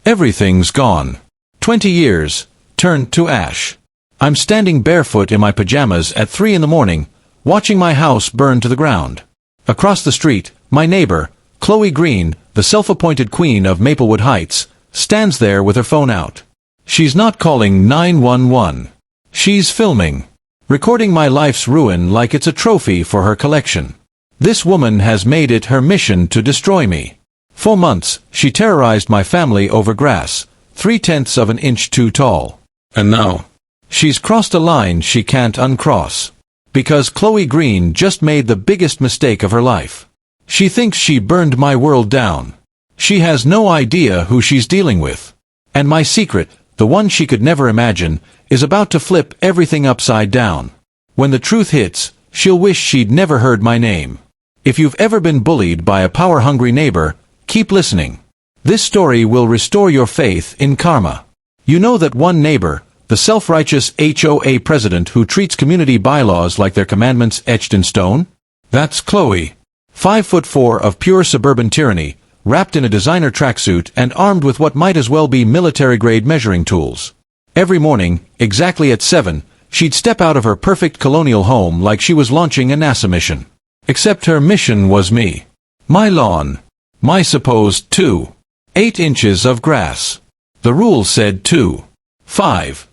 Everything's gone. 20 years, turned to ash. I'm standing barefoot in my pajamas at 3 in the morning, watching my house burn to the ground. Across the street, my neighbor, Chloe Green, the self-appointed queen of Maplewood Heights, stands there with her phone out. She's not calling 911. She's filming. Recording my life's ruin like it's a trophy for her collection. This woman has made it her mission to destroy me. For months, she terrorized my family over grass, 3/10 of an inch too tall. And now, she's crossed a line she can't uncross. Because Chloe Green just made the biggest mistake of her life. She thinks she burned my world down. She has no idea who she's dealing with. And my secret, the one she could never imagine, is about to flip everything upside down. When the truth hits, she'll wish she'd never heard my name. If you've ever been bullied by a power-hungry neighbor, keep listening. This story will restore your faith in karma. You know that one neighbor, the self-righteous HOA president who treats community bylaws like their commandments etched in stone? That's Chloe. 5'4" of pure suburban tyranny, wrapped in a designer tracksuit and armed with what might as well be military-grade measuring tools. Every morning, exactly at 7, she'd step out of her perfect colonial home like she was launching a NASA mission. Except her mission was me. My lawn. My supposed 2.8 inches of grass. The rule said 2.5.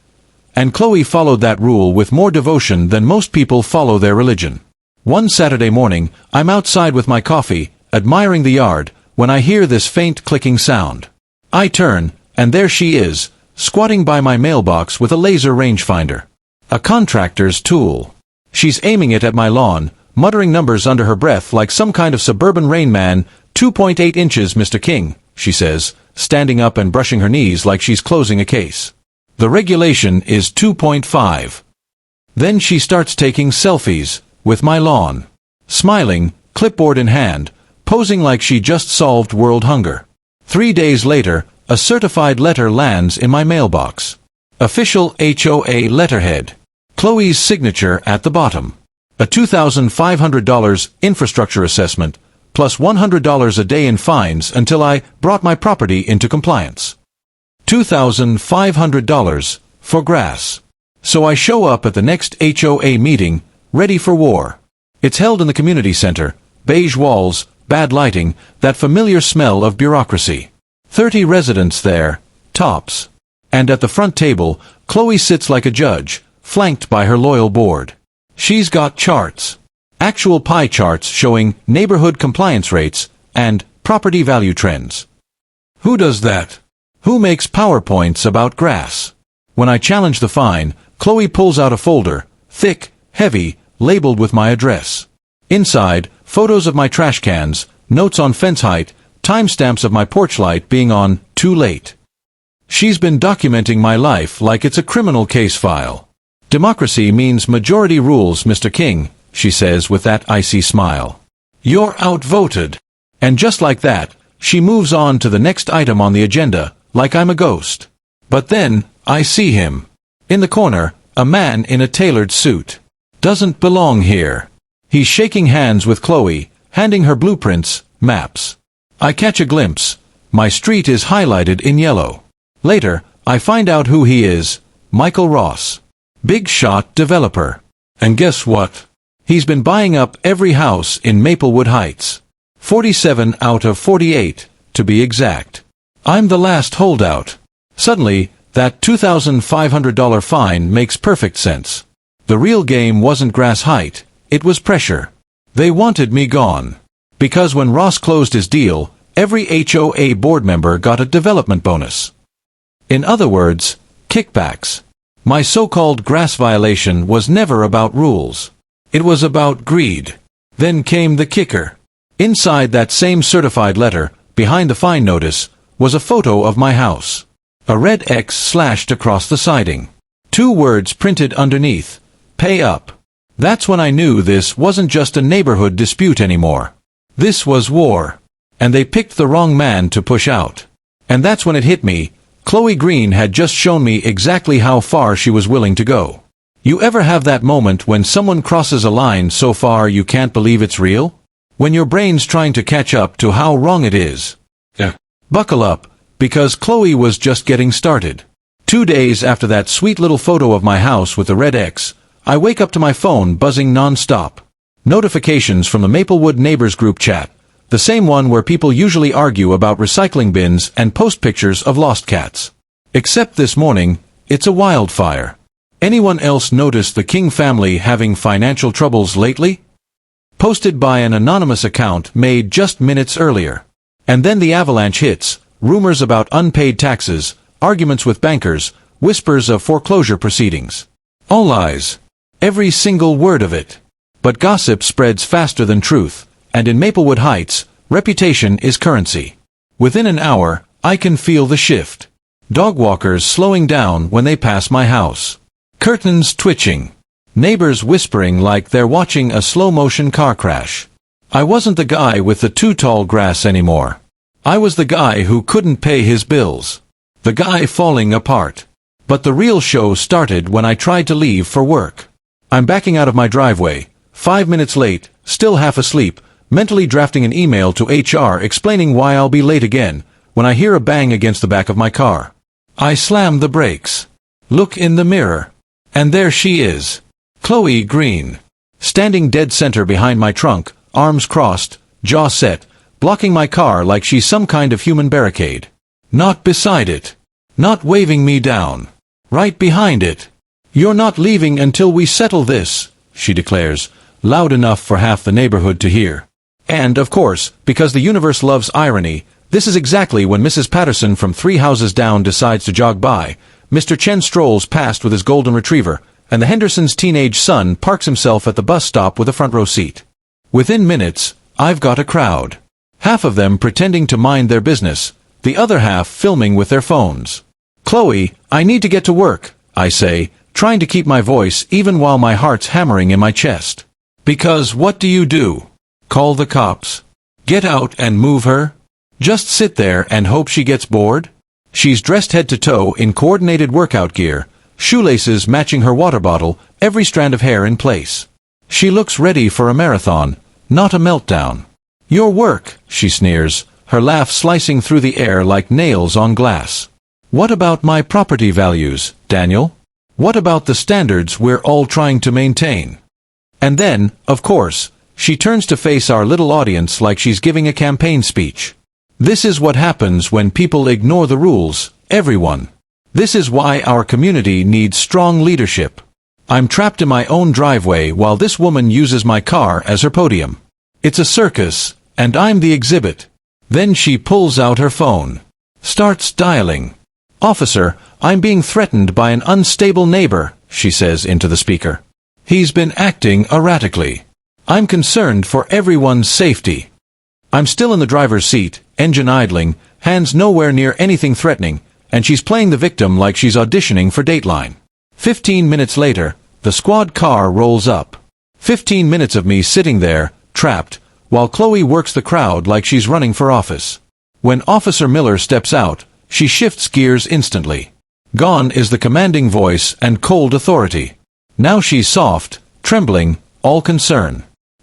And Chloe followed that rule with more devotion than most people follow their religion. One Saturday morning, I'm outside with my coffee, admiring the yard, when I hear this faint clicking sound. I turn, and there she is, squatting by my mailbox with a laser rangefinder. A contractor's tool. She's aiming it at my lawn, muttering numbers under her breath like some kind of suburban Rain Man. 2.8 inches, Mr. King, she says, standing up and brushing her knees like she's closing a case. The regulation is 2.5. Then she starts taking selfies, with my lawn. Smiling, clipboard in hand, posing like she just solved world hunger. 3 days later, a certified letter lands in my mailbox. Official HOA letterhead. Chloe's signature at the bottom. A $2,500 infrastructure assessment, plus $100 a day in fines until I brought my property into compliance. $2,500 for grass. So I show up at the next HOA meeting, ready for war. It's held in the community center, beige walls, bad lighting, that familiar smell of bureaucracy. 30 residents there, tops. And at the front table, Chloe sits like a judge, flanked by her loyal board. She's got charts. Actual pie charts showing neighborhood compliance rates and property value trends. Who does that? Who makes PowerPoints about grass? When I challenge the fine, Chloe pulls out a folder, thick, heavy, labeled with my address. Inside, photos of my trash cans, notes on fence height, timestamps of my porch light being on too late. She's been documenting my life like it's a criminal case file. Democracy means majority rules, Mr. King, she says with that icy smile. You're outvoted. And just like that, she moves on to the next item on the agenda, like I'm a ghost. But then, I see him. In the corner, a man in a tailored suit. Doesn't belong here. He's shaking hands with Chloe, handing her blueprints, maps. I catch a glimpse. My street is highlighted in yellow. Later, I find out who he is. Michael Ross. Big shot developer. And guess what? He's been buying up every house in Maplewood Heights. 47 out of 48, to be exact. I'm the last holdout. Suddenly, that $2,500 fine makes perfect sense. The real game wasn't grass height, it was pressure. They wanted me gone. Because when Ross closed his deal, every HOA board member got a development bonus. In other words, kickbacks. My so-called grass violation was never about rules. It was about greed. Then came the kicker. Inside that same certified letter, behind the fine notice, was a photo of my house. A red X slashed across the siding. 2 words printed underneath. Pay up. That's when I knew this wasn't just a neighborhood dispute anymore. This was war. And they picked the wrong man to push out. And that's when it hit me. Chloe Green had just shown me exactly how far she was willing to go. You ever have that moment when someone crosses a line so far you can't believe it's real? When your brain's trying to catch up to how wrong it is. Yeah. Buckle up, because Chloe was just getting started. 2 days after that sweet little photo of my house with the red X, I wake up to my phone buzzing non-stop. Notifications from the Maplewood Neighbors group chat, the same one where people usually argue about recycling bins and post pictures of lost cats. Except this morning, it's a wildfire. Anyone else notice the King family having financial troubles lately? Posted by an anonymous account made just minutes earlier. And then the avalanche hits, rumors about unpaid taxes, arguments with bankers, whispers of foreclosure proceedings. All lies. Every single word of it. But gossip spreads faster than truth, and in Maplewood Heights, reputation is currency. Within an hour, I can feel the shift. Dog walkers slowing down when they pass my house. Curtains twitching. Neighbors whispering like they're watching a slow-motion car crash. I wasn't the guy with the too tall grass anymore. I was the guy who couldn't pay his bills. The guy falling apart. But the real show started when I tried to leave for work. I'm backing out of my driveway, 5 minutes late, still half asleep, mentally drafting an email to HR explaining why I'll be late again, when I hear a bang against the back of my car. I slam the brakes. Look in the mirror. And there she is. Chloe Green. Standing dead center behind my trunk, arms crossed, jaw set, blocking my car like she's some kind of human barricade. Not beside it. Not waving me down. Right behind it. "You're not leaving until we settle this," she declares, loud enough for half the neighborhood to hear. And, of course, because the universe loves irony, this is exactly when Mrs. Patterson from 3 houses down decides to jog by, Mr. Chen strolls past with his golden retriever, and the Hendersons' teenage son parks himself at the bus stop with a front row seat. Within minutes, I've got a crowd. Half of them pretending to mind their business, the other half filming with their phones. "Chloe, I need to get to work," I say, trying to keep my voice even while my heart's hammering in my chest. Because what do? Call the cops? Get out and move her? Just sit there and hope she gets bored? She's dressed head to toe in coordinated workout gear, shoelaces matching her water bottle, every strand of hair in place. She looks ready for a marathon, not a meltdown. "Your work," she sneers, her laugh slicing through the air like nails on glass. "What about my property values, Daniel? What about the standards we're all trying to maintain?" And then, of course, she turns to face our little audience like she's giving a campaign speech. This is what happens when people ignore the rules, everyone. This is why our community needs strong leadership. I'm trapped in my own driveway while this woman uses my car as her podium. It's a circus, and I'm the exhibit. Then she pulls out her phone. Starts dialing. "Officer, I'm being threatened by an unstable neighbor," she says into the speaker. "He's been acting erratically. I'm concerned for everyone's safety." I'm still in the driver's seat, engine idling, hands nowhere near anything threatening, and she's playing the victim like she's auditioning for Dateline. 15 minutes later, the squad car rolls up. 15 minutes of me sitting there, trapped, while Chloe works the crowd like she's running for office. When Officer Miller steps out, she shifts gears instantly. Gone is the commanding voice and cold authority. Now she's soft, trembling, all concern.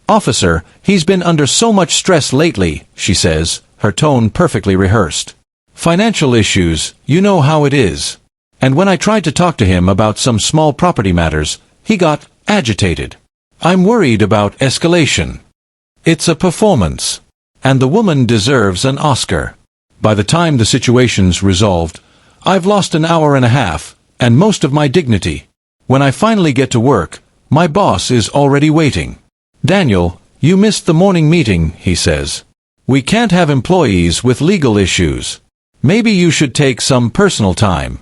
"Officer, he's been under so much stress lately," she says, her tone perfectly rehearsed. "Financial issues, you know how it is. And when I tried to talk to him about some small property matters, he got agitated. I'm worried about escalation. It's a performance. And the woman deserves an Oscar. By the time the situation's resolved, I've lost an hour and a half, and most of my dignity. When I finally get to work, my boss is already waiting. "Daniel, you missed the morning meeting," he says. "We can't have employees with legal issues. Maybe you should take some personal time."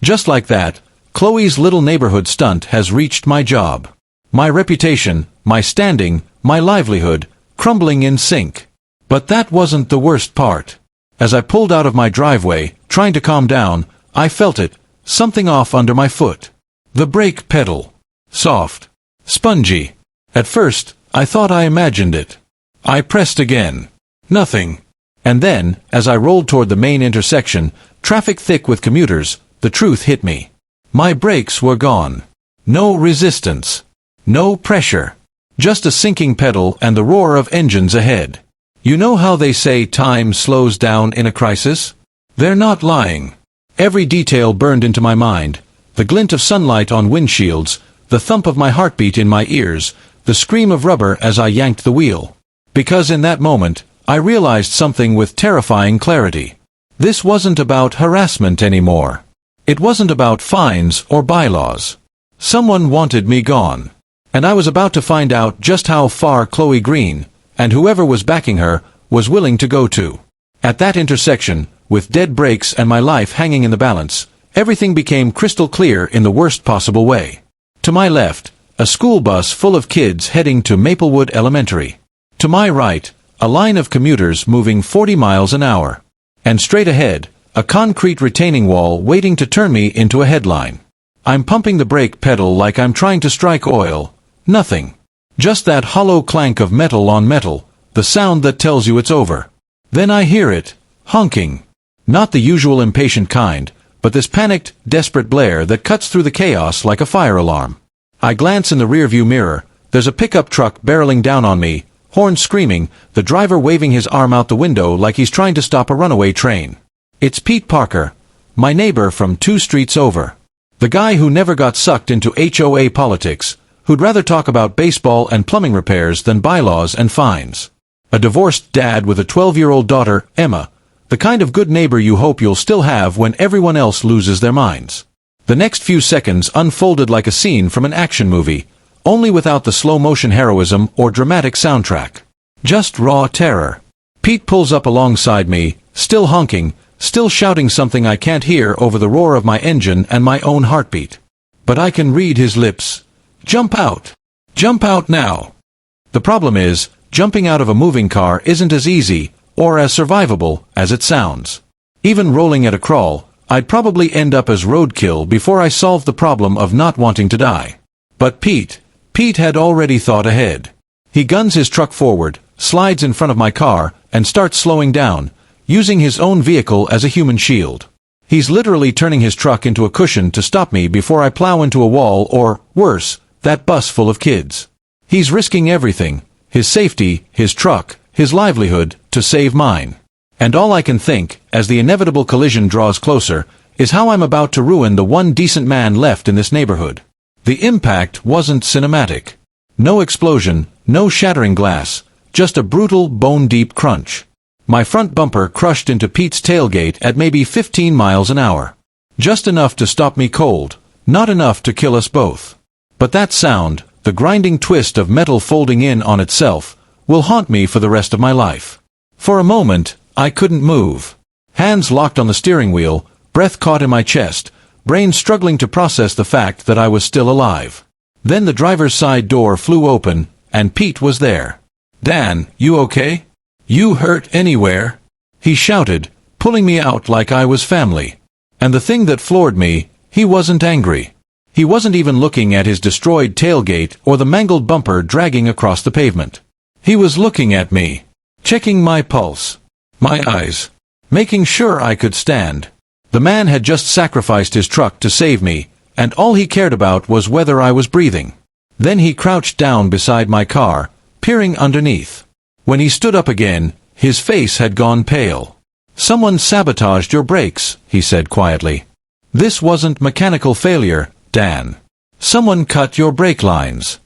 Just like that, Chloe's little neighborhood stunt has reached my job. My reputation, my standing, my livelihood, crumbling in sync. But that wasn't the worst part. As I pulled out of my driveway, trying to calm down, I felt it, something off under my foot. The brake pedal. Soft. Spongy. At first, I thought I imagined it. I pressed again. Nothing. And then, as I rolled toward the main intersection, traffic thick with commuters, the truth hit me. My brakes were gone. No resistance. No pressure. Just a sinking pedal and the roar of engines ahead. You know how they say time slows down in a crisis? They're not lying. Every detail burned into my mind. The glint of sunlight on windshields, the thump of my heartbeat in my ears, the scream of rubber as I yanked the wheel. Because in that moment, I realized something with terrifying clarity. This wasn't about harassment anymore. It wasn't about fines or bylaws. Someone wanted me gone. And I was about to find out just how far Chloe Green, and whoever was backing her, was willing to go to. At that intersection, with dead brakes and my life hanging in the balance, everything became crystal clear in the worst possible way. To my left, a school bus full of kids heading to Maplewood Elementary. To my right, a line of commuters moving 40 miles an hour. And straight ahead, a concrete retaining wall waiting to turn me into a headline. I'm pumping the brake pedal like I'm trying to strike oil. Nothing. Just that hollow clank of metal on metal, the sound that tells you it's over. Then I hear it, honking. Not the usual impatient kind, but this panicked, desperate blare that cuts through the chaos like a fire alarm. I glance in the rearview mirror. There's a pickup truck barreling down on me, horn screaming, the driver waving his arm out the window like he's trying to stop a runaway train. It's Pete Parker, my neighbor from 2 streets over. The guy who never got sucked into HOA politics, who'd rather talk about baseball and plumbing repairs than bylaws and fines. A divorced dad with a 12-year-old daughter, Emma, the kind of good neighbor you hope you'll still have when everyone else loses their minds. The next few seconds unfolded like a scene from an action movie, only without the slow-motion heroism or dramatic soundtrack. Just raw terror. Pete pulls up alongside me, still honking, still shouting something I can't hear over the roar of my engine and my own heartbeat. But I can read his lips. Jump out! Jump out now! The problem is, jumping out of a moving car isn't as easy, or as survivable, as it sounds. Even rolling at a crawl, I'd probably end up as roadkill before I solved the problem of not wanting to die. But Pete had already thought ahead. He guns his truck forward, slides in front of my car, and starts slowing down, using his own vehicle as a human shield. He's literally turning his truck into a cushion to stop me before I plow into a wall or, worse, that bus full of kids. He's risking everything, his safety, his truck, his livelihood, to save mine. And all I can think, as the inevitable collision draws closer, is how I'm about to ruin the one decent man left in this neighborhood. The impact wasn't cinematic. No explosion, no shattering glass, just a brutal, bone-deep crunch. My front bumper crushed into Pete's tailgate at maybe 15 miles an hour. Just enough to stop me cold, not enough to kill us both. But that sound, the grinding twist of metal folding in on itself, will haunt me for the rest of my life. For a moment, I couldn't move. Hands locked on the steering wheel, breath caught in my chest, brain struggling to process the fact that I was still alive. Then the driver's side door flew open, and Pete was there. "Dan, you okay? You hurt anywhere?" he shouted, pulling me out like I was family. And the thing that floored me, he wasn't angry. He wasn't even looking at his destroyed tailgate or the mangled bumper dragging across the pavement. He was looking at me, checking my pulse, my eyes, making sure I could stand. The man had just sacrificed his truck to save me, and all he cared about was whether I was breathing. Then he crouched down beside my car, peering underneath. When he stood up again, his face had gone pale. "Someone sabotaged your brakes," he said quietly. "This wasn't mechanical failure, Dan. Someone cut your brake lines."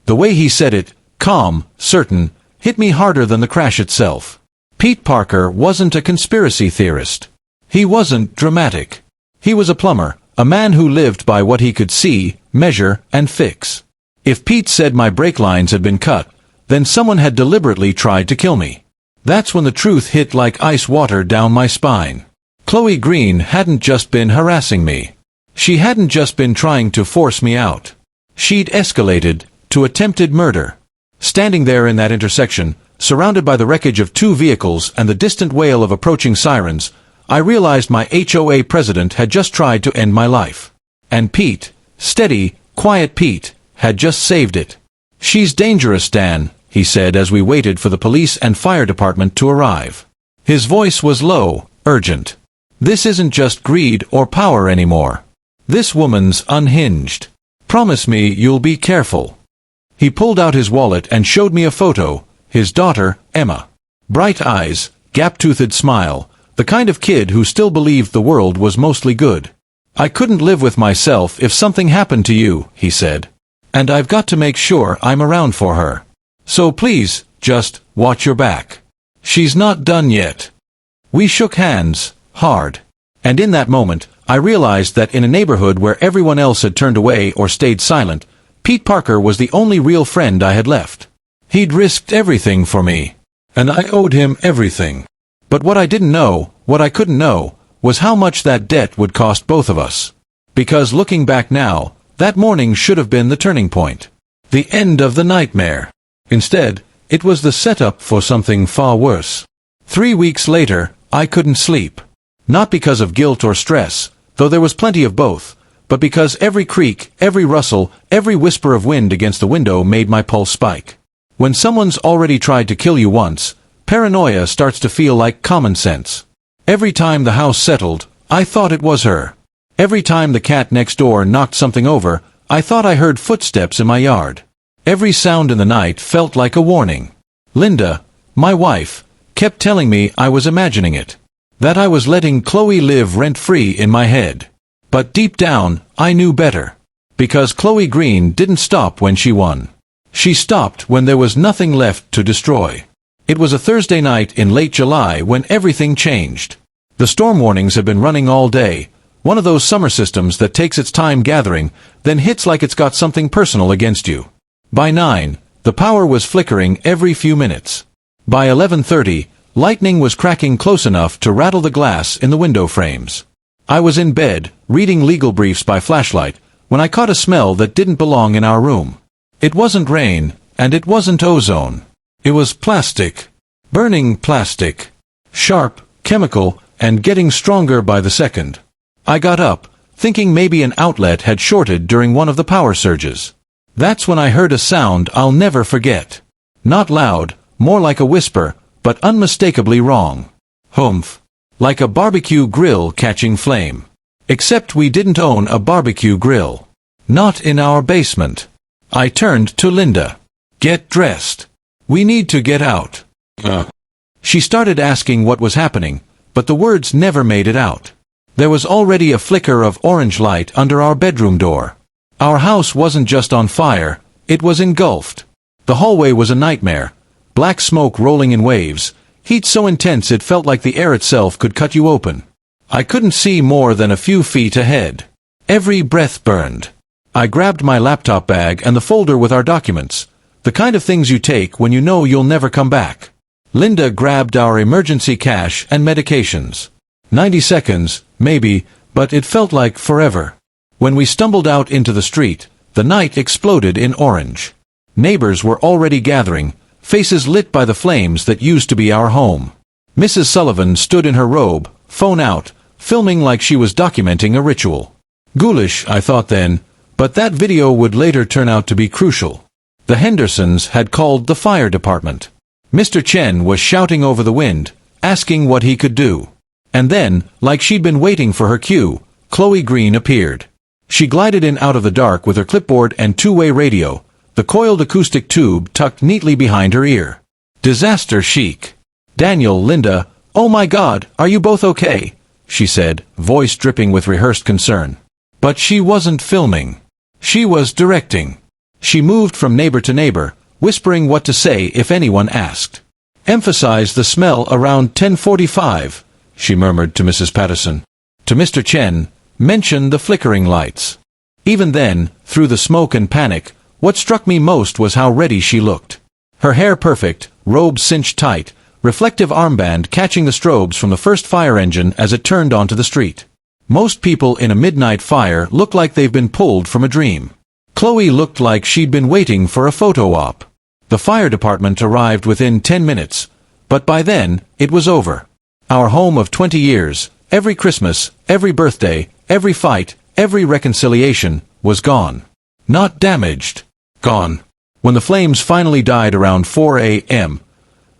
The way he said it, calm, certain, hit me harder than the crash itself. Pete Parker wasn't a conspiracy theorist. He wasn't dramatic. He was a plumber, a man who lived by what he could see, measure, and fix. If Pete said my brake lines had been cut, then someone had deliberately tried to kill me. That's when the truth hit like ice water down my spine. Chloe Green hadn't just been harassing me. She hadn't just been trying to force me out. She'd escalated to attempted murder. Standing there in that intersection, surrounded by the wreckage of 2 vehicles and the distant wail of approaching sirens, I realized my HOA president had just tried to end my life. And Pete, steady, quiet Pete, had just saved it. "She's dangerous, Dan," he said as we waited for the police and fire department to arrive. His voice was low, urgent. "This isn't just greed or power anymore. This woman's unhinged. Promise me you'll be careful." He pulled out his wallet and showed me a photo, his daughter, Emma. Bright eyes, gap-toothed smile, The kind of kid who still believed the world was mostly good. "I couldn't live with myself if something happened to you," he said. "And I've got to make sure I'm around for her. So please, just watch your back. She's not done yet." We shook hands, hard. And in that moment, I realized that in a neighborhood where everyone else had turned away or stayed silent, Pete Parker was the only real friend I had left. He'd risked everything for me, and I owed him everything. But what I didn't know, what I couldn't know, was how much that debt would cost both of us. Because looking back now, that morning should have been the turning point. The end of the nightmare. Instead, it was the setup for something far worse. 3 weeks later, I couldn't sleep. Not because of guilt or stress, though there was plenty of both, but because every creak, every rustle, every whisper of wind against the window made my pulse spike. When someone's already tried to kill you once, paranoia starts to feel like common sense. Every time the house settled, I thought it was her. Every time the cat next door knocked something over, I thought I heard footsteps in my yard. Every sound in the night felt like a warning. Linda, my wife, kept telling me I was imagining it. That I was letting Chloe live rent-free in my head. But deep down, I knew better. Because Chloe Green didn't stop when she won. She stopped when there was nothing left to destroy. It was a Thursday night in late July when everything changed. The storm warnings had been running all day, one of those summer systems that takes its time gathering, then hits like it's got something personal against you. By 9, the power was flickering every few minutes. By 11:30, lightning was cracking close enough to rattle the glass in the window frames. I was in bed, reading legal briefs by flashlight, when I caught a smell that didn't belong in our room. It wasn't rain, and it wasn't ozone. It was plastic. Burning plastic. Sharp, chemical, and getting stronger by the second. I got up, thinking maybe an outlet had shorted during one of the power surges. That's when I heard a sound I'll never forget. Not loud, more like a whisper, but unmistakably wrong. Humph. Like a barbecue grill catching flame. Except we didn't own a barbecue grill. Not in our basement. I turned to Linda. "Get dressed. We need to get out." She started asking what was happening, but the words never made it out. There was already a flicker of orange light under our bedroom door. Our house wasn't just on fire, it was engulfed. The hallway was a nightmare. Black smoke rolling in waves, heat so intense it felt like the air itself could cut you open. I couldn't see more than a few feet ahead. Every breath burned. I grabbed my laptop bag and the folder with our documents, the kind of things you take when you know you'll never come back. Linda grabbed our emergency cash and medications. 90 seconds, maybe, but it felt like forever. When we stumbled out into the street, the night exploded in orange. Neighbors were already gathering, faces lit by the flames that used to be our home. Mrs. Sullivan stood in her robe, phone out, filming like she was documenting a ritual. Ghoulish, I thought then, but that video would later turn out to be crucial. The Hendersons had called the fire department. Mr. Chen was shouting over the wind, asking what he could do. And then, like she'd been waiting for her cue, Chloe Green appeared. She glided in out of the dark with her clipboard and two-way radio, the coiled acoustic tube tucked neatly behind her ear. Disaster chic. "Daniel, Linda, oh my God, are you both okay?" she said, voice dripping with rehearsed concern. But she wasn't filming. She was directing. She moved from neighbor to neighbor, whispering what to say if anyone asked. "Emphasize the smell around 10:45, she murmured to Mrs. Patterson. To Mr. Chen, mention the flickering lights. Even then, through the smoke and panic, what struck me most was how ready she looked. Her hair perfect, robe cinched tight, reflective armband catching the strobes from the first fire engine as it turned onto the street. Most people in a midnight fire look like they've been pulled from a dream. Chloe looked like she'd been waiting for a photo op. The fire department arrived within 10 minutes, but by then, it was over. Our home of 20 years, every Christmas, every birthday, every fight, every reconciliation, was gone. Not damaged. Gone. When the flames finally died around 4 a.m.,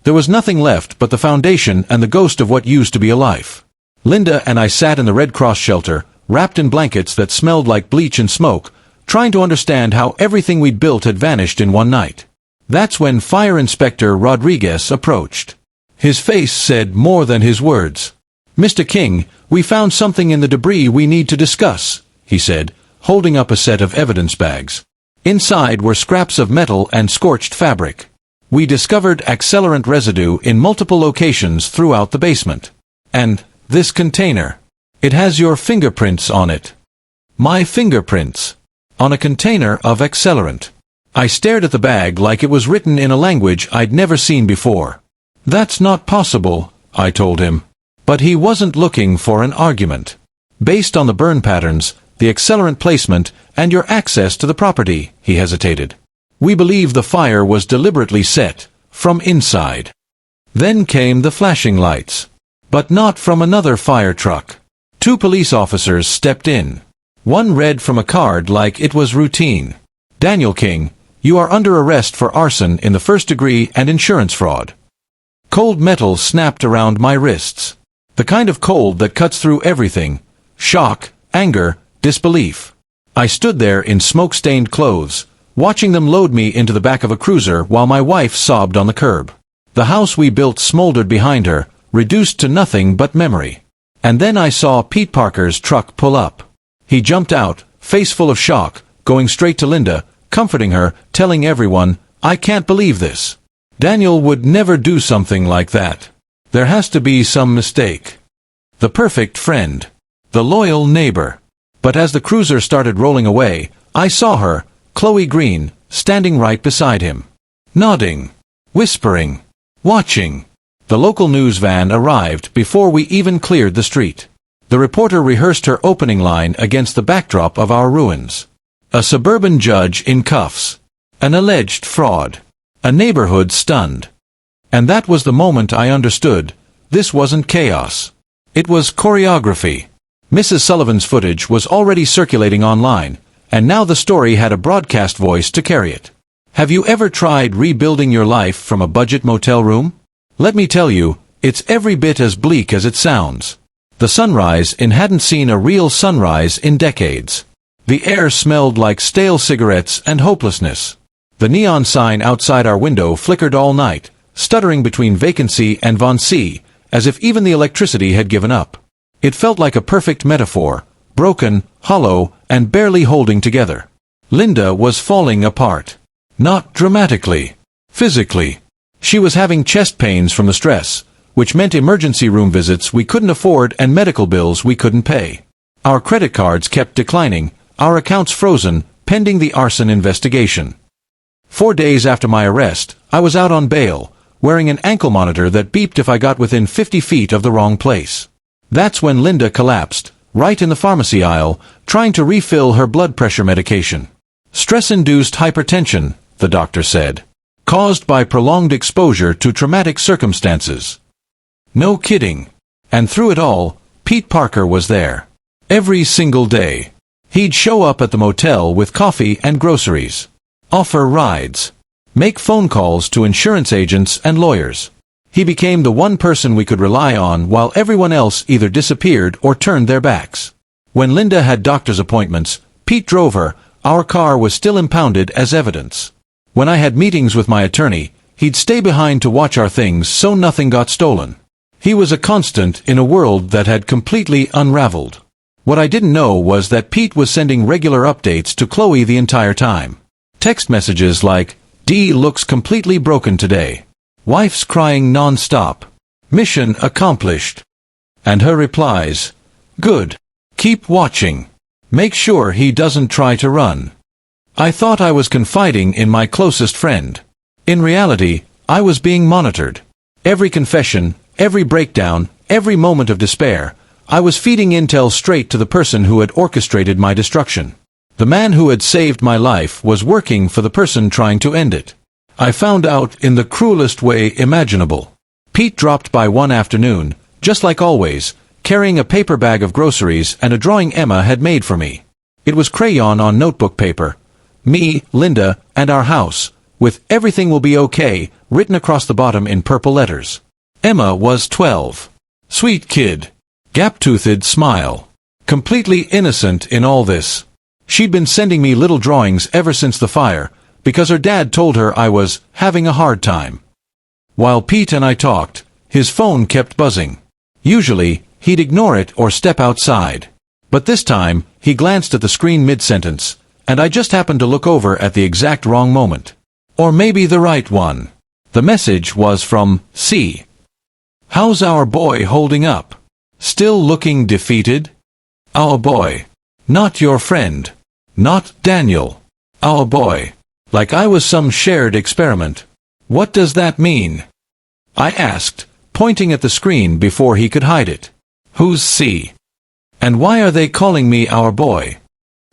there was nothing left but the foundation and the ghost of what used to be a life. Linda and I sat in the Red Cross shelter, wrapped in blankets that smelled like bleach and smoke, trying to understand how everything we'd built had vanished in one night. That's when Fire Inspector Rodriguez approached. His face said more than his words. "Mr. King, we found something in the debris we need to discuss," he said, holding up a set of evidence bags. Inside were scraps of metal and scorched fabric. We discovered accelerant residue in multiple locations throughout the basement. And this container. It has your fingerprints on it. My fingerprints. On a container of accelerant. I stared at the bag like it was written in a language I'd never seen before. "That's not possible," I told him. But he wasn't looking for an argument. "Based on the burn patterns, the accelerant placement, and your access to the property," he hesitated. "We believe the fire was deliberately set, from inside." Then came the flashing lights. But not from another fire truck. 2 police officers stepped in. One read from a card like it was routine. "Daniel King, you are under arrest for arson in the first degree and insurance fraud." Cold metal snapped around my wrists. The kind of cold that cuts through everything. Shock, anger, disbelief. I stood there in smoke-stained clothes, watching them load me into the back of a cruiser while my wife sobbed on the curb. The house we built smoldered behind her, reduced to nothing but memory. And then I saw Pete Parker's truck pull up. He jumped out, face full of shock, going straight to Linda, comforting her, telling everyone, "I can't believe this. Daniel would never do something like that. There has to be some mistake." The perfect friend. The loyal neighbor. But as the cruiser started rolling away, I saw her, Chloe Green, standing right beside him. Nodding. Whispering. Watching. The local news van arrived before we even cleared the street. The reporter rehearsed her opening line against the backdrop of our ruins. A suburban judge in cuffs. An alleged fraud. A neighborhood stunned. And that was the moment I understood. This wasn't chaos. It was choreography. Mrs. Sullivan's footage was already circulating online, and now the story had a broadcast voice to carry it. Have you ever tried rebuilding your life from a budget motel room? Let me tell you, it's every bit as bleak as it sounds. The sunrise in hadn't seen a real sunrise in decades. The air smelled like stale cigarettes and hopelessness. The neon sign outside our window flickered all night, stuttering between vacancy and vacancy, as if even the electricity had given up. It felt like a perfect metaphor, broken, hollow, and barely holding together. Linda was falling apart. Not dramatically. Physically. She was having chest pains from the stress, which meant emergency room visits we couldn't afford and medical bills we couldn't pay. Our credit cards kept declining, our accounts frozen, pending the arson investigation. 4 days after my arrest, I was out on bail, wearing an ankle monitor that beeped if I got within 50 feet of the wrong place. That's when Linda collapsed, right in the pharmacy aisle, trying to refill her blood pressure medication. Stress-induced hypertension, the doctor said. Caused by prolonged exposure to traumatic circumstances. No kidding. And through it all, Pete Parker was there. Every single day. He'd show up at the motel with coffee and groceries. Offer rides. Make phone calls to insurance agents and lawyers. He became the one person we could rely on while everyone else either disappeared or turned their backs. When Linda had doctor's appointments, Pete drove her. Our car was still impounded as evidence. When I had meetings with my attorney, he'd stay behind to watch our things so nothing got stolen. He was a constant in a world that had completely unraveled. What I didn't know was that Pete was sending regular updates to Chloe the entire time. Text messages like, "D looks completely broken today. Wife's crying non-stop. Mission accomplished." And her replies, "Good. Keep watching. Make sure he doesn't try to run." I thought I was confiding in my closest friend. In reality, I was being monitored. Every confession, every breakdown, every moment of despair, I was feeding intel straight to the person who had orchestrated my destruction. The man who had saved my life was working for the person trying to end it. I found out in the cruelest way imaginable. Pete dropped by one afternoon, just like always, carrying a paper bag of groceries and a drawing Emma had made for me. It was crayon on notebook paper. Me, Linda, and our house, with "Everything will be okay" written across the bottom in purple letters. Emma was 12. Sweet kid. Gap-toothed smile. Completely innocent in all this. She'd been sending me little drawings ever since the fire, because her dad told her I was having a hard time. While Pete and I talked, his phone kept buzzing. Usually, he'd ignore it or step outside. But this time, he glanced at the screen mid-sentence, and I just happened to look over at the exact wrong moment. Or maybe the right one. The message was from C. "How's our boy holding up? Still looking defeated? Our boy. Not your friend. Not Daniel. Our boy." Like I was some shared experiment. "What does that mean?" I asked, pointing at the screen before he could hide it. "Who's C? And why are they calling me our boy?"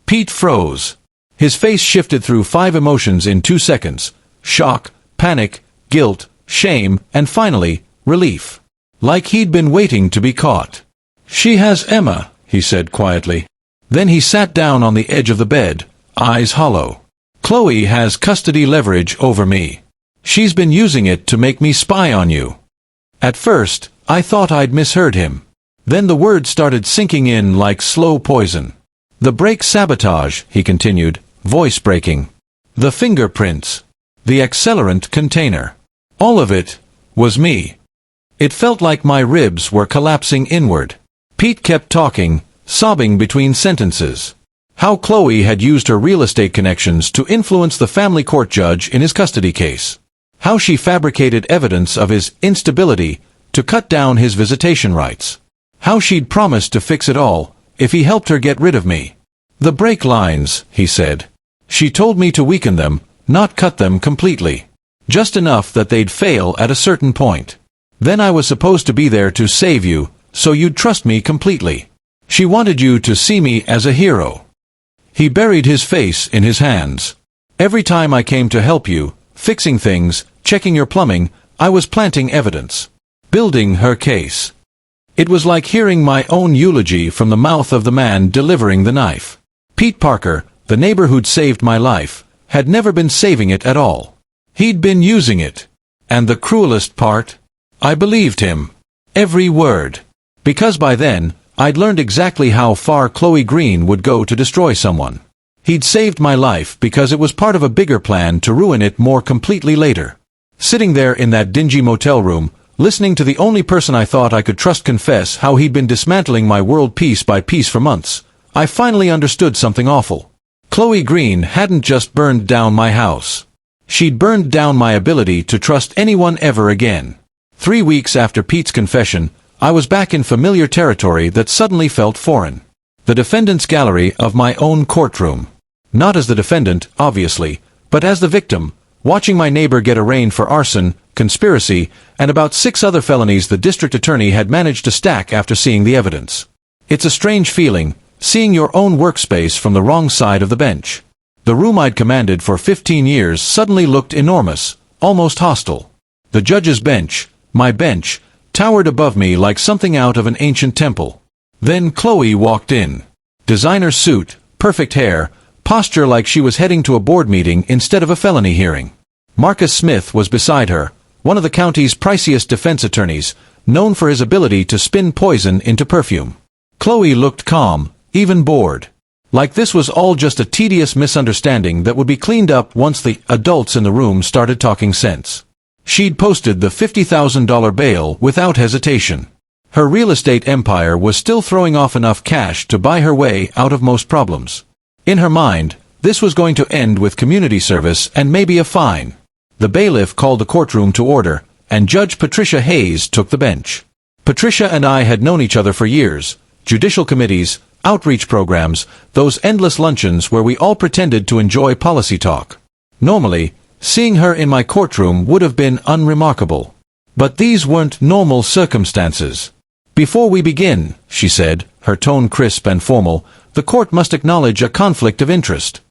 Pete froze. His face shifted through 5 emotions in 2 seconds. Shock, panic, guilt, shame, and finally, relief. Like he'd been waiting to be caught. "She has Emma," he said quietly. Then he sat down on the edge of the bed, eyes hollow. "Chloe has custody leverage over me. She's been using it to make me spy on you." At first, I thought I'd misheard him. Then the words started sinking in like slow poison. "The brake sabotage," he continued, voice breaking. "The fingerprints. The accelerant container. All of it was me." It felt like my ribs were collapsing inward. Pete kept talking, sobbing between sentences. How Chloe had used her real estate connections to influence the family court judge in his custody case. How she fabricated evidence of his instability to cut down his visitation rights. How she'd promised to fix it all if he helped her get rid of me. "The brake lines," he said. "She told me to weaken them, not cut them completely. Just enough that they'd fail at a certain point. Then I was supposed to be there to save you, so you'd trust me completely. She wanted you to see me as a hero." He buried his face in his hands. "Every time I came to help you, fixing things, checking your plumbing, I was planting evidence. Building her case." It was like hearing my own eulogy from the mouth of the man delivering the knife. Pete Parker, the neighbor who'd saved my life, had never been saving it at all. He'd been using it. And the cruelest part? I believed him. Every word. Because by then, I'd learned exactly how far Chloe Green would go to destroy someone. He'd saved my life because it was part of a bigger plan to ruin it more completely later. Sitting there in that dingy motel room, listening to the only person I thought I could trust confess how he'd been dismantling my world piece by piece for months, I finally understood something awful. Chloe Green hadn't just burned down my house. She'd burned down my ability to trust anyone ever again. 3 weeks after Pete's confession, I was back in familiar territory that suddenly felt foreign. The defendant's gallery of my own courtroom. Not as the defendant, obviously, but as the victim, watching my neighbor get arraigned for arson, conspiracy, and about 6 other felonies the district attorney had managed to stack after seeing the evidence. It's a strange feeling, seeing your own workspace from the wrong side of the bench. The room I'd commanded for 15 years suddenly looked enormous, almost hostile. The judge's bench, my bench, towered above me like something out of an ancient temple. Then Chloe walked in. Designer suit, perfect hair, posture like she was heading to a board meeting instead of a felony hearing. Marcus Smith was beside her, one of the county's priciest defense attorneys, known for his ability to spin poison into perfume. Chloe looked calm, even bored. Like this was all just a tedious misunderstanding that would be cleaned up once the adults in the room started talking sense. She'd posted the $50,000 bail without hesitation. Her real estate empire was still throwing off enough cash to buy her way out of most problems. In her mind, this was going to end with community service and maybe a fine. The bailiff called the courtroom to order, and Judge Patricia Hayes took the bench. Patricia and I had known each other for years. Judicial committees, outreach programs, those endless luncheons where we all pretended to enjoy policy talk. Normally, seeing her in my courtroom would have been unremarkable. But these weren't normal circumstances. "Before we begin," she said, her tone crisp and formal, "the court must acknowledge a conflict of interest.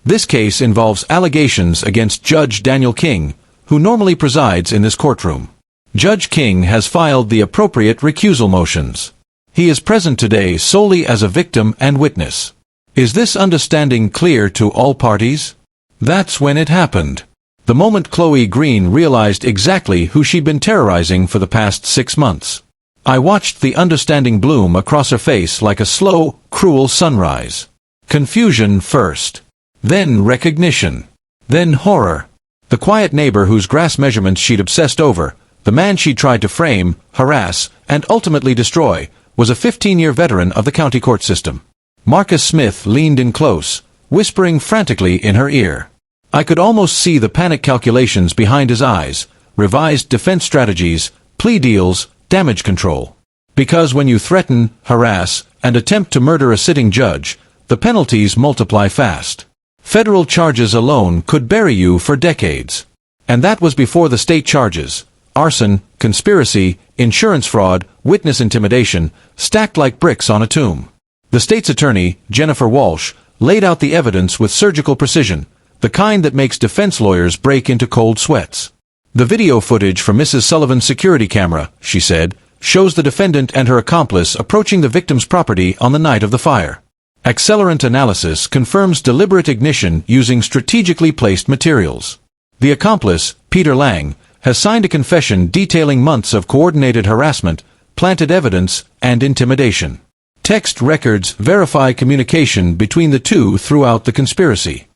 This case involves allegations against Judge Daniel King, who normally presides in this courtroom. Judge King has filed the appropriate recusal motions. He is present today solely as a victim and witness. Is this understanding clear to all parties?" That's when it happened. The moment Chloe Green realized exactly who she'd been terrorizing for the past 6 months. I watched the understanding bloom across her face like a slow, cruel sunrise. Confusion first. Then recognition. Then horror. The quiet neighbor whose grass measurements she'd obsessed over, the man she'd tried to frame, harass, and ultimately destroy, was a 15-year veteran of the county court system. Marcus Smith leaned in close, whispering frantically in her ear. I could almost see the panic calculations behind his eyes, revised defense strategies, plea deals, damage control. Because when you threaten, harass, and attempt to murder a sitting judge, the penalties multiply fast. Federal charges alone could bury you for decades. And that was before the state charges: arson, conspiracy, insurance fraud, witness intimidation, stacked like bricks on a tomb. The state's attorney, Jennifer Walsh, laid out the evidence with surgical precision, the kind that makes defense lawyers break into cold sweats. The video footage from Mrs. Sullivan's security camera, she said, shows the defendant and her accomplice approaching the victim's property on the night of the fire. Accelerant analysis confirms deliberate ignition using strategically placed materials. The accomplice, Peter Lang, has signed a confession detailing months of coordinated harassment, planted evidence, and intimidation. Text records verify communication between the two throughout the conspiracy.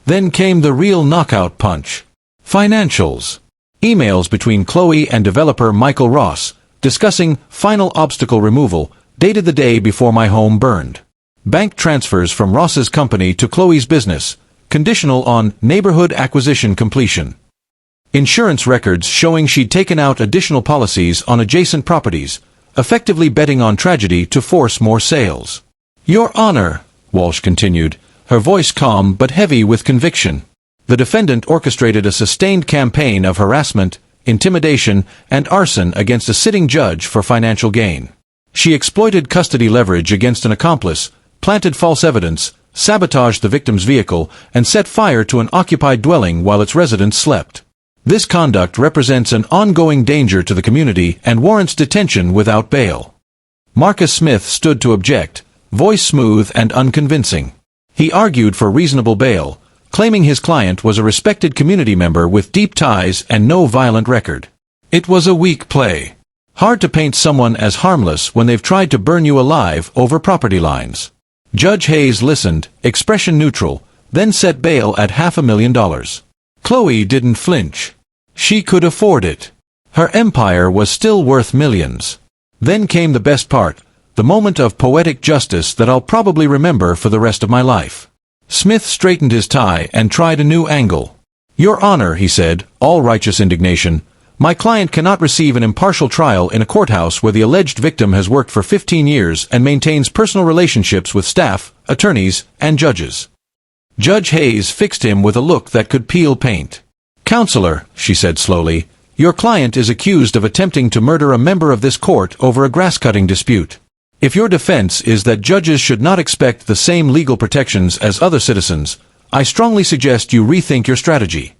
Then came the real knockout punch. Financials. Emails between Chloe and developer Michael Ross, discussing final obstacle removal, dated the day before my home burned. Bank transfers from Ross's company to Chloe's business, conditional on neighborhood acquisition completion. Insurance records showing she'd taken out additional policies on adjacent properties, effectively betting on tragedy to force more sales. Your Honor, Walsh continued, her voice calm but heavy with conviction. The defendant orchestrated a sustained campaign of harassment, intimidation, and arson against a sitting judge for financial gain. She exploited custody leverage against an accomplice, planted false evidence, sabotaged the victim's vehicle, and set fire to an occupied dwelling while its residents slept. This conduct represents an ongoing danger to the community and warrants detention without bail. Marcus Smith stood to object, voice smooth and unconvincing. He argued for reasonable bail, claiming his client was a respected community member with deep ties and no violent record. It was a weak play. Hard to paint someone as harmless when they've tried to burn you alive over property lines. Judge Hayes listened, expression neutral, then set bail at $500,000. Chloe didn't flinch. She could afford it. Her empire was still worth millions. Then came the best part, the moment of poetic justice that I'll probably remember for the rest of my life. Smith straightened his tie and tried a new angle. Your Honor, he said, all righteous indignation, my client cannot receive an impartial trial in a courthouse where the alleged victim has worked for 15 years and maintains personal relationships with staff, attorneys, and judges. Judge Hayes fixed him with a look that could peel paint. Counselor, she said slowly, your client is accused of attempting to murder a member of this court over a grass-cutting dispute. If your defense is that judges should not expect the same legal protections as other citizens, I strongly suggest you rethink your strategy.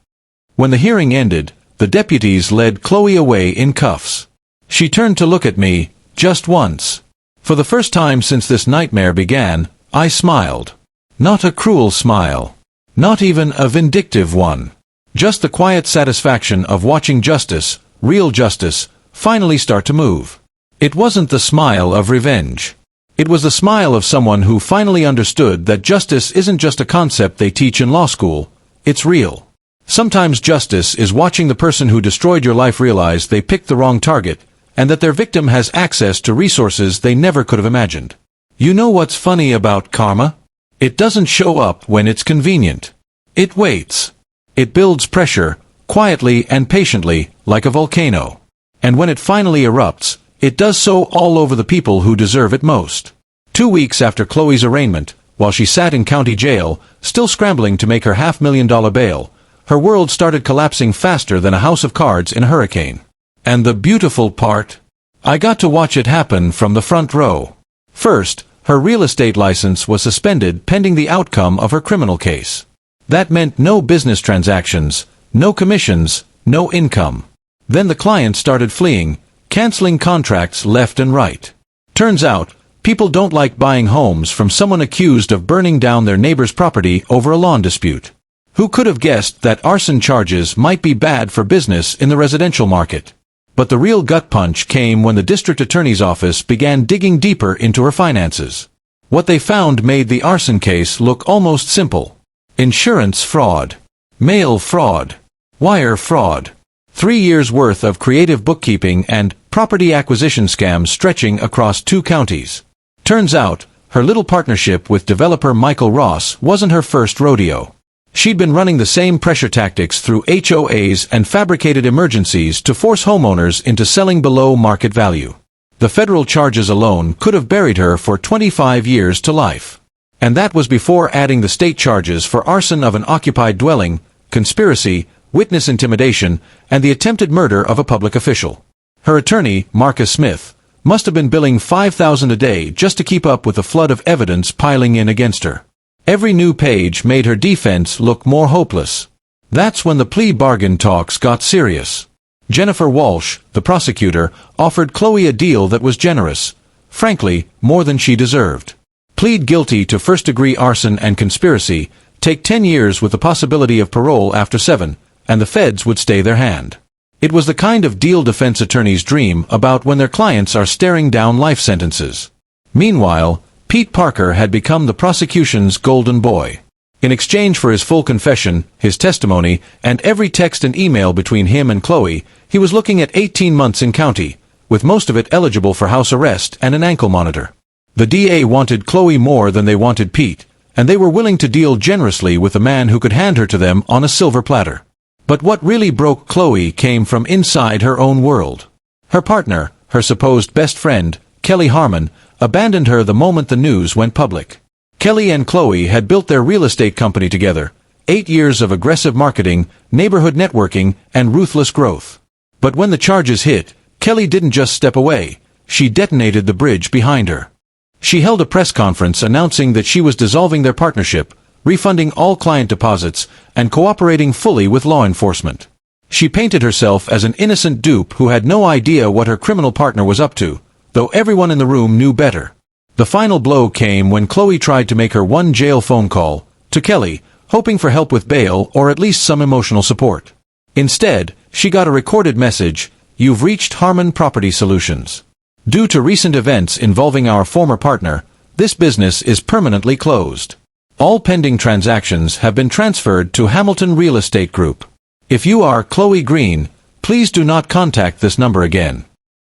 When the hearing ended, the deputies led Chloe away in cuffs. She turned to look at me, just once. For the first time since this nightmare began, I smiled. Not a cruel smile. Not even a vindictive one. Just the quiet satisfaction of watching justice, real justice, finally start to move. It wasn't the smile of revenge. It was the smile of someone who finally understood that justice isn't just a concept they teach in law school, it's real. Sometimes justice is watching the person who destroyed your life realize they picked the wrong target, and that their victim has access to resources they never could have imagined. You know what's funny about karma? It doesn't show up when it's convenient. It waits. It builds pressure, quietly and patiently, like a volcano. And when it finally erupts, it does so all over the people who deserve it most. 2 weeks after Chloe's arraignment, while she sat in county jail, still scrambling to make her $500,000 bail, her world started collapsing faster than a house of cards in a hurricane. And the beautiful part? I got to watch it happen from the front row. First, her real estate license was suspended pending the outcome of her criminal case. That meant no business transactions, no commissions, no income. Then the clients started fleeing, canceling contracts left and right. Turns out, people don't like buying homes from someone accused of burning down their neighbor's property over a lawn dispute. Who could have guessed that arson charges might be bad for business in the residential market? But the real gut punch came when the district attorney's office began digging deeper into her finances. What they found made the arson case look almost simple. Insurance fraud, mail fraud, wire fraud, 3 years' worth of creative bookkeeping and property acquisition scams stretching across 2 counties. Turns out, her little partnership with developer Michael Ross wasn't her first rodeo. She'd been running the same pressure tactics through HOAs and fabricated emergencies to force homeowners into selling below market value. The federal charges alone could have buried her for 25 years to life. And that was before adding the state charges for arson of an occupied dwelling, conspiracy, witness intimidation, and the attempted murder of a public official. Her attorney, Marcus Smith, must have been billing $5,000 a day just to keep up with the flood of evidence piling in against her. Every new page made her defense look more hopeless. That's when the plea bargain talks got serious. Jennifer Walsh, the prosecutor, offered Chloe a deal that was generous, frankly, more than she deserved. Plead guilty to first-degree arson and conspiracy, take 10 years with the possibility of parole after 7, and the feds would stay their hand. It was the kind of deal defense attorneys dream about when their clients are staring down life sentences. Meanwhile, Pete Parker had become the prosecution's golden boy. In exchange for his full confession, his testimony, and every text and email between him and Chloe, he was looking at 18 months in county, with most of it eligible for house arrest and an ankle monitor. The DA wanted Chloe more than they wanted Pete, and they were willing to deal generously with a man who could hand her to them on a silver platter. But what really broke Chloe came from inside her own world. Her partner, her supposed best friend, Kelly Harmon, abandoned her the moment the news went public. Kelly and Chloe had built their real estate company together, 8 years of aggressive marketing, neighborhood networking, and ruthless growth. But when the charges hit, Kelly didn't just step away, she detonated the bridge behind her. She held a press conference announcing that she was dissolving their partnership, refunding all client deposits, and cooperating fully with law enforcement. She painted herself as an innocent dupe who had no idea what her criminal partner was up to, though everyone in the room knew better. The final blow came when Chloe tried to make her one jail phone call, to Kelly, hoping for help with bail or at least some emotional support. Instead, she got a recorded message, "You've reached Harmon Property Solutions. Due to recent events involving our former partner, this business is permanently closed. All pending transactions have been transferred to Hamilton Real Estate Group. If you are Chloe Green, please do not contact this number again."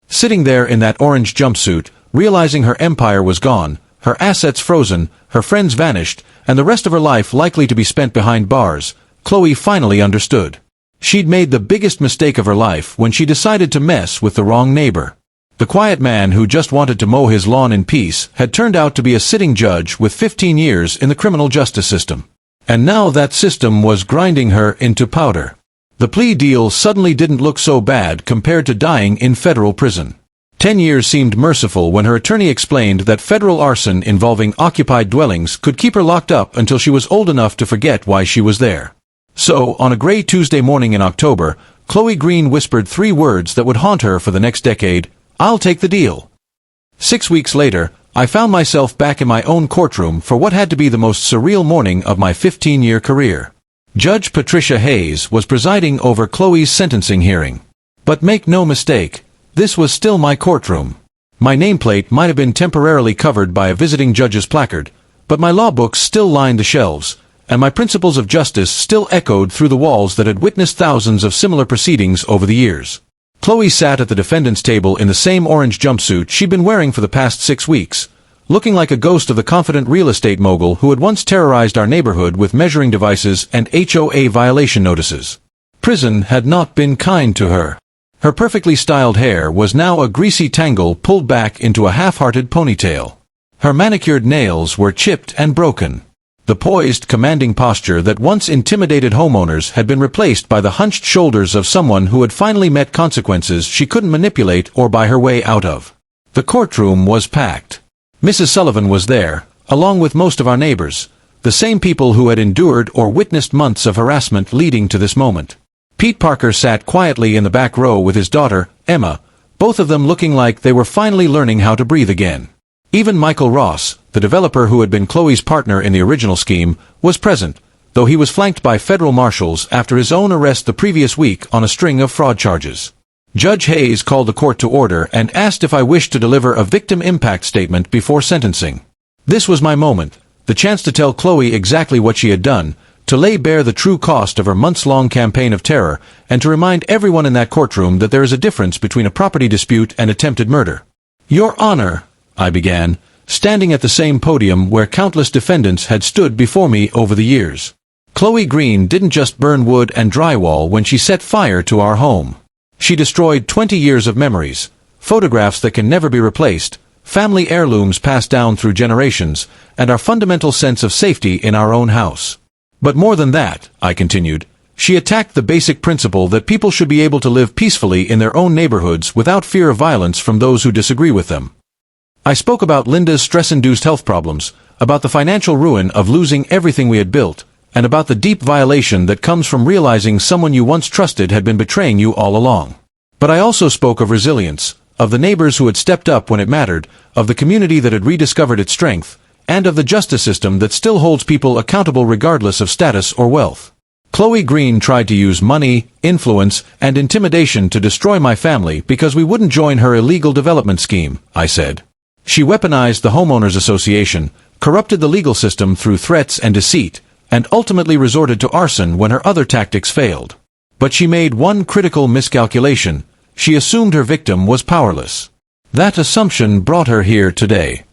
Sitting there in that orange jumpsuit, realizing her empire was gone, her assets frozen, her friends vanished, and the rest of her life likely to be spent behind bars, Chloe finally understood. She'd made the biggest mistake of her life when she decided to mess with the wrong neighbor. The quiet man who just wanted to mow his lawn in peace had turned out to be a sitting judge with 15 years in the criminal justice system. And now that system was grinding her into powder. The plea deal suddenly didn't look so bad compared to dying in federal prison. 10 years seemed merciful when her attorney explained that federal arson involving occupied dwellings could keep her locked up until she was old enough to forget why she was there. So, on a gray Tuesday morning in October, Chloe Green whispered 3 words that would haunt her for the next decade: "I'll take the deal." 6 weeks later, I found myself back in my own courtroom for what had to be the most surreal morning of my 15-year career. Judge Patricia Hayes was presiding over Chloe's sentencing hearing. But make no mistake, this was still my courtroom. My nameplate might have been temporarily covered by a visiting judge's placard, but my law books still lined the shelves, and my principles of justice still echoed through the walls that had witnessed thousands of similar proceedings over the years. Chloe sat at the defendant's table in the same orange jumpsuit she'd been wearing for the past 6 weeks, looking like a ghost of the confident real estate mogul who had once terrorized our neighborhood with measuring devices and HOA violation notices. Prison had not been kind to her. Her perfectly styled hair was now a greasy tangle pulled back into a half-hearted ponytail. Her manicured nails were chipped and broken. The poised, commanding posture that once intimidated homeowners had been replaced by the hunched shoulders of someone who had finally met consequences she couldn't manipulate or buy her way out of. The courtroom was packed. Mrs. Sullivan was there, along with most of our neighbors, the same people who had endured or witnessed months of harassment leading to this moment. Pete Parker sat quietly in the back row with his daughter, Emma, both of them looking like they were finally learning how to breathe again. Even Michael Ross, the developer who had been Chloe's partner in the original scheme, was present, though he was flanked by federal marshals after his own arrest the previous week on a string of fraud charges. Judge Hayes called the court to order and asked if I wished to deliver a victim impact statement before sentencing. This was my moment, the chance to tell Chloe exactly what she had done, to lay bare the true cost of her months-long campaign of terror, and to remind everyone in that courtroom that there is a difference between a property dispute and attempted murder. "Your Honor," I began, standing at the same podium where countless defendants had stood before me over the years. "Chloe Green didn't just burn wood and drywall when she set fire to our home. She destroyed 20 years of memories, photographs that can never be replaced, family heirlooms passed down through generations, and our fundamental sense of safety in our own house. But more than that," I continued, "she attacked the basic principle that people should be able to live peacefully in their own neighborhoods without fear of violence from those who disagree with them." I spoke about Linda's stress-induced health problems, about the financial ruin of losing everything we had built, and about the deep violation that comes from realizing someone you once trusted had been betraying you all along. But I also spoke of resilience, of the neighbors who had stepped up when it mattered, of the community that had rediscovered its strength, and of the justice system that still holds people accountable regardless of status or wealth. Chloe Green tried to use money, influence, and intimidation to destroy my family because we wouldn't join her illegal development scheme, I said. She weaponized the homeowners association, corrupted the legal system through threats and deceit, and ultimately resorted to arson when her other tactics failed. But she made one critical miscalculation. She assumed her victim was powerless. That assumption brought her here today.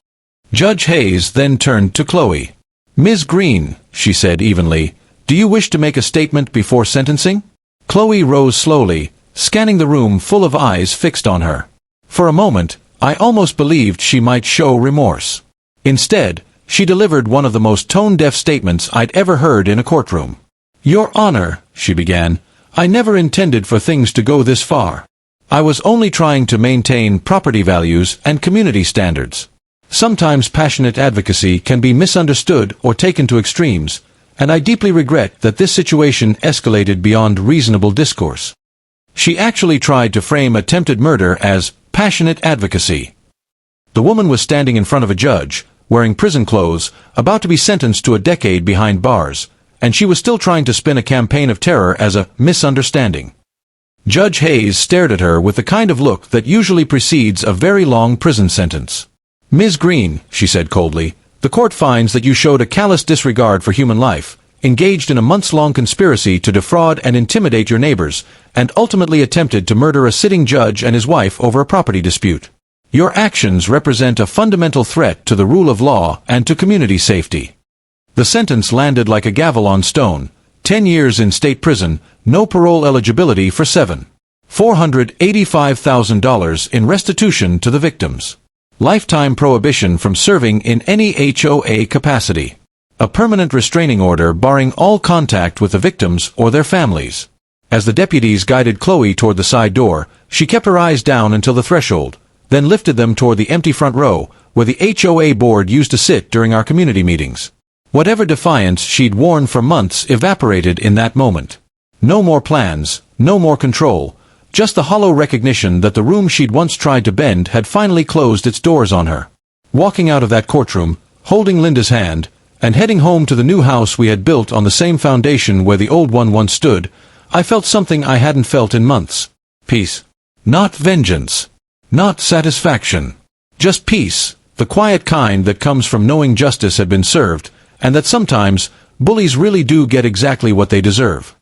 Judge Hayes then turned to Chloe. "Ms. Green," she said evenly, "do you wish to make a statement before sentencing?" Chloe rose slowly, scanning the room full of eyes fixed on her. For a moment, I almost believed she might show remorse. Instead, she delivered one of the most tone-deaf statements I'd ever heard in a courtroom. "Your Honor," she began, "I never intended for things to go this far. I was only trying to maintain property values and community standards. Sometimes passionate advocacy can be misunderstood or taken to extremes, and I deeply regret that this situation escalated beyond reasonable discourse." She actually tried to frame attempted murder as passionate advocacy. The woman was standing in front of a judge, wearing prison clothes, about to be sentenced to a decade behind bars, and she was still trying to spin a campaign of terror as a misunderstanding. Judge Hayes stared at her with the kind of look that usually precedes a very long prison sentence. "Ms. Green," she said coldly, "the court finds that you showed a callous disregard for human life, engaged in a months-long conspiracy to defraud and intimidate your neighbors, and ultimately attempted to murder a sitting judge and his wife over a property dispute. Your actions represent a fundamental threat to the rule of law and to community safety." The sentence landed like a gavel on stone. 10 years in state prison, no parole eligibility for 7. $485,000 in restitution to the victims. Lifetime prohibition from serving in any HOA capacity. A permanent restraining order barring all contact with the victims or their families. As the deputies guided Chloe toward the side door, she kept her eyes down until the threshold, then lifted them toward the empty front row, where the HOA board used to sit during our community meetings. Whatever defiance she'd worn for months evaporated in that moment. No more plans, no more control, just the hollow recognition that the room she'd once tried to bend had finally closed its doors on her. Walking out of that courtroom, holding Linda's hand, and heading home to the new house we had built on the same foundation where the old one once stood, I felt something I hadn't felt in months. Peace. Not vengeance. Not satisfaction. Just peace, the quiet kind that comes from knowing justice had been served, and that sometimes bullies really do get exactly what they deserve.